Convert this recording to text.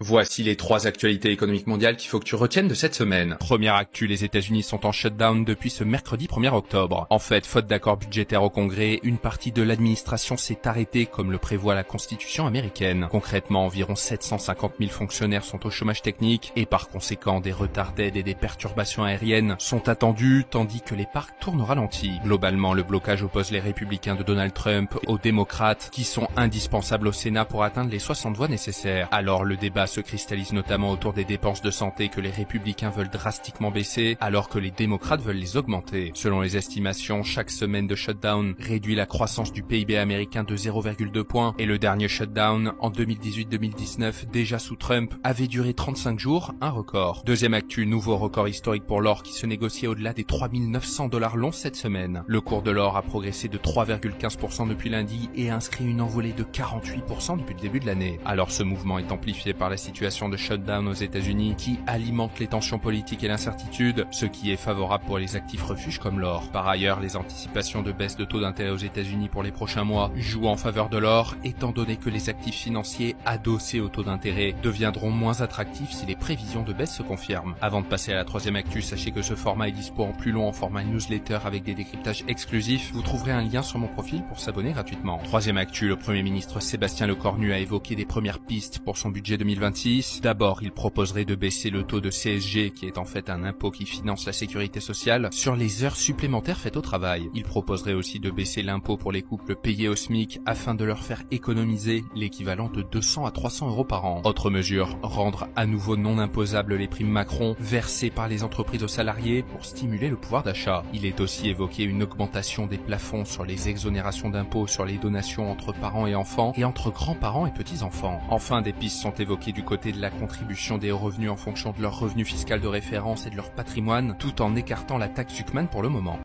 Voici les 3 actualités économiques mondiales qu'il faut que tu retiennes de cette semaine. Première actu, les États-Unis sont en shutdown depuis ce mercredi 1er octobre. En fait, faute d'accord budgétaire au Congrès, une partie de l'administration s'est arrêtée comme le prévoit la Constitution américaine. Concrètement, environ 750 000 fonctionnaires sont au chômage technique et par conséquent, des retards d'aide et des perturbations aériennes sont attendus tandis que les parcs tournent au ralenti. Globalement, le blocage oppose les républicains de Donald Trump aux démocrates qui sont indispensables au Sénat pour atteindre les 60 voix nécessaires. Alors le débat se cristallise notamment autour des dépenses de santé que les républicains veulent drastiquement baisser, alors que les démocrates veulent les augmenter. Selon les estimations, chaque semaine de shutdown réduit la croissance du PIB américain de 0,2 points, et le dernier shutdown, en 2018-2019, déjà sous Trump, avait duré 35 jours, un record. Deuxième actu, nouveau record historique pour l'or qui se négociait au-delà des 3900 $ l'once cette semaine. Le cours de l'or a progressé de 3,15% depuis lundi et a inscrit une envolée de 48% depuis le début de l'année. Alors ce mouvement est amplifié par la situation de shutdown aux États-Unis qui alimente les tensions politiques et l'incertitude, ce qui est favorable pour les actifs refuges comme l'or. Par ailleurs, les anticipations de baisse de taux d'intérêt aux États-Unis pour les prochains mois jouent en faveur de l'or, étant donné que les actifs financiers adossés au taux d'intérêt deviendront moins attractifs si les prévisions de baisse se confirment. Avant de passer à la troisième actu, sachez que ce format est dispo en plus long en format newsletter avec des décryptages exclusifs. Vous trouverez un lien sur mon profil pour s'abonner gratuitement. Troisième actu, le Premier ministre Sébastien Lecornu a évoqué des premières pistes pour son budget 2026. D'abord, il proposerait de baisser le taux de CSG, qui est en fait un impôt qui finance la sécurité sociale, sur les heures supplémentaires faites au travail. Il proposerait aussi de baisser l'impôt pour les couples payés au SMIC afin de leur faire économiser l'équivalent de 200 à 300 € par an. Autre mesure, rendre à nouveau non imposables les primes Macron versées par les entreprises aux salariés pour stimuler le pouvoir d'achat. Il est aussi évoqué une augmentation des plafonds sur les exonérations d'impôts sur les donations entre parents et enfants et entre grands-parents et petits-enfants. Enfin, des pistes sont évoquées du côté de la contribution des revenus en fonction de leur revenu fiscal de référence et de leur patrimoine, tout en écartant la taxe Zuckman pour le moment.